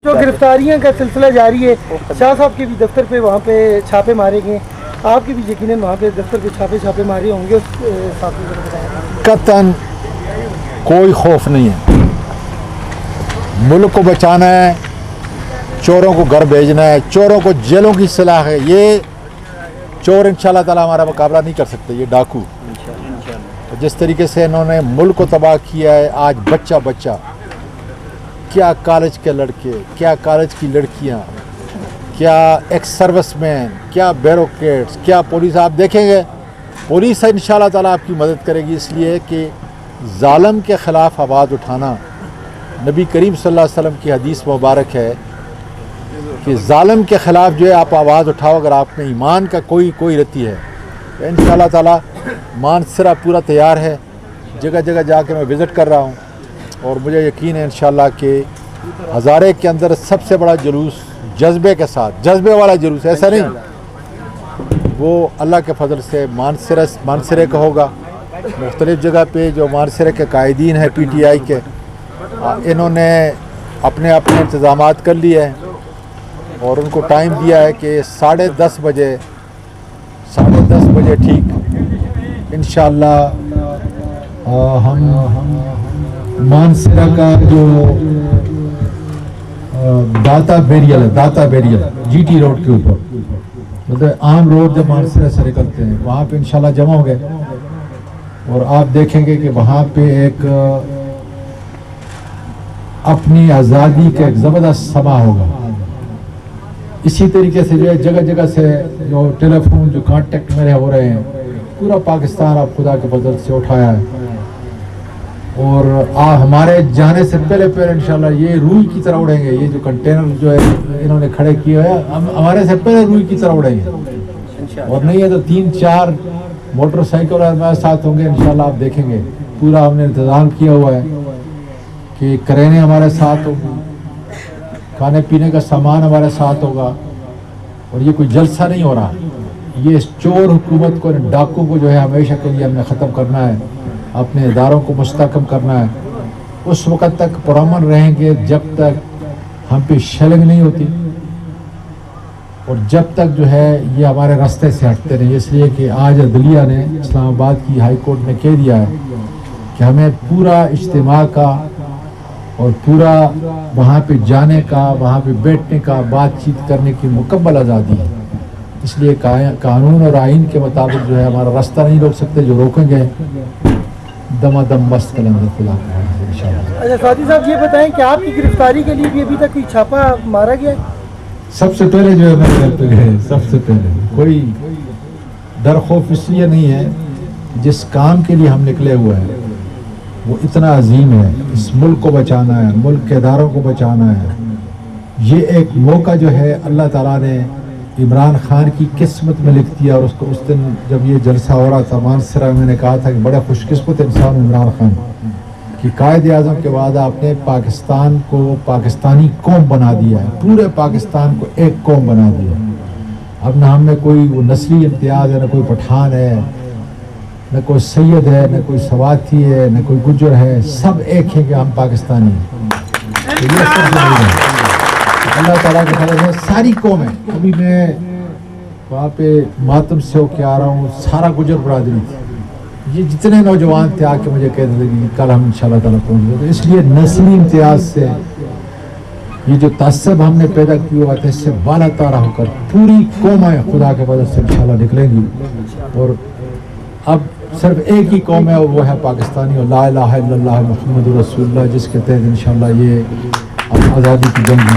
جو گرفتاریاں کا سلسلہ جاری ہے، شاہ صاحب کے بھی دفتر پہ وہاں پہ چھاپے مارے گئے، آپ کے بھی یقیناً وہاں پہ دفتر پہ چھاپے مارے ہوں گے، قطعاً کوئی خوف نہیں ہے، ملک کو بچانا ہے، چوروں کو گھر بھیجنا ہے، چوروں کو جیلوں کی اصلاح ہے۔ یہ چور انشاءاللہ تعالی ہمارا مقابلہ نہیں کر سکتے، یہ ڈاکو جس طریقے سے انہوں نے ملک کو تباہ کیا ہے۔ آج بچہ کیا کالج کے لڑکے، کیا کالج کی لڑکیاں، کیا ایکس سروس مین، کیا بیوروکریٹس، کیا پولیس، آپ دیکھیں گے پولیس انشاءاللہ تعالی آپ کی مدد کرے گی، اس لیے کہ ظالم کے خلاف آواز اٹھانا نبی کریم صلی اللہ علیہ وسلم کی حدیث مبارک ہے کہ ظالم کے خلاف جو ہے آپ آواز اٹھاؤ، اگر آپ میں ایمان کا کوئی رتی ہے تو انشاءاللہ تعالی مانسرا پورا تیار ہے۔ جگہ جگہ جا کے میں وزٹ کر رہا ہوں اور مجھے یقین ہے انشاءاللہ کہ ہزارے کے اندر سب سے بڑا جلوس جذبے کے ساتھ، جذبے والا جلوس، ایسا نہیں، وہ اللہ کے فضل سے مانسرے کا ہوگا۔ مختلف جگہ پہ جو مانسرے کے قائدین ہیں پی ٹی آئی کے، انہوں نے اپنے انتظامات کر لیے ہیں اور ان کو ٹائم دیا ہے کہ 10:30 بجے ٹھیک انشاءاللہ ہم مانسرا کا جو داتا بیریل جی ٹی روڈ کے اوپر، مطلب عام روڈ جب مانسرا سے نکلتے ہیں وہاں پہ انشاءاللہ جمع ہو گئے، اور آپ دیکھیں گے کہ وہاں پہ ایک اپنی آزادی کا ایک زبردست سما ہوگا۔ اسی طریقے سے جو ہے جگہ جگہ سے جو ٹیلی فون جو کانٹیکٹ میرے ہو رہے ہیں، پورا پاکستان آپ خدا کے فضل سے اٹھایا ہے، اور ہمارے جانے سے پہلے انشاءاللہ یہ روئی کی طرح اڑیں گے۔ یہ جو کنٹینر جو ہے انہوں نے کھڑے کیے ہوئے ہمارے سے پہلے روئی کی طرح اڑیں گے، اور نہیں ہے تو 3-4 موٹر سائیکل ہمارے ساتھ ہوں گے انشاءاللہ۔ آپ دیکھیں گے پورا ہم نے انتظام کیا ہوا ہے کہ کرینے ہمارے ساتھ ہوگی، کھانے پینے کا سامان ہمارے ساتھ ہوگا، اور یہ کوئی جلسہ نہیں ہو رہا، یہ چور حکومت کو، ڈاکو کو جو ہے ہمیشہ کے لیے ہم نے ختم کرنا ہے، اپنے اداروں کو مستحکم کرنا ہے۔ اس وقت تک پرامن رہیں گے جب تک ہم پہ شیلنگ نہیں ہوتی، اور جب تک جو ہے یہ ہمارے راستے سے ہٹتے نہیں۔ اس لیے کہ آج عدلیہ نے، اسلام آباد کی ہائی کورٹ نے کہہ دیا ہے کہ ہمیں پورا اجتماع کا اور پورا وہاں پہ جانے کا، وہاں پہ بیٹھنے کا، بات چیت کرنے کی مکمل آزادی ہے۔ اس لیے قانون اور آئین کے مطابق جو ہے ہمارا راستہ نہیں روک سکتے، جو روکیں گے دم مست کلندر خلا انشاءاللہ۔ اچھا سعدی صاحب، یہ بتائیں کہ آپ کی گرفتاری کے لیے بھی ابھی تک کوئی چھاپا مارا گیا ہے؟ سب سے پہلے جو ہے میرے گھر پہ گئے، سب سے پہلے کوئی ڈر خوف اس لیے نہیں ہے، جس کام کے لیے ہم نکلے ہوئے ہیں وہ اتنا عظیم ہے، اس ملک کو بچانا ہے، ملک کے اداروں کو بچانا ہے۔ یہ ایک موقع جو ہے اللہ تعالیٰ نے عمران خان کی قسمت میں لکھ دیا، اور اس کو اس دن جب یہ جلسہ ہو رہا تھا مانسرا میں نے کہا تھا کہ بڑا خوش قسمت انسان عمران خان کہ قائد اعظم کے بعد آپ نے پاکستان کو پاکستانی قوم بنا دیا ہے، پورے پاکستان کو ایک قوم بنا دیا۔ اب نہ ہم میں کوئی وہ نسلی امتیاز ہے، نہ کوئی پٹھان ہے، نہ کوئی سید ہے، نہ کوئی سواتھی ہے، نہ کوئی گجر ہے، سب ایک ہے کہ ہم پاکستانی ہیں۔ یہ سب جو ہے اللہ تعالیٰ کے فضل سے ساری قوم ہے۔ ابھی میں وہاں پہ ماتم سے ہو کے آ رہا ہوں، سارا گجر برادری تھی، یہ جتنے نوجوان تھے آ کے مجھے کہتے تھے کہ کل ہم انشاءاللہ تعالیٰ پہنچ گئے۔ تو اس لیے نسلی امتیاز سے یہ جو تعصب ہم نے پیدا کیا ہوا تھا، اس سے بالا تارا ہو کر پوری قومیں خدا کے فضل سے انشاءاللہ نکلیں گی، اور اب صرف ایک ہی قوم ہے اور وہ ہے پاکستانی، اور لا الہ الا اللہ محمد رسول اللہ، جس کے تحت انشاءاللہ یہ آزادی کی جنگ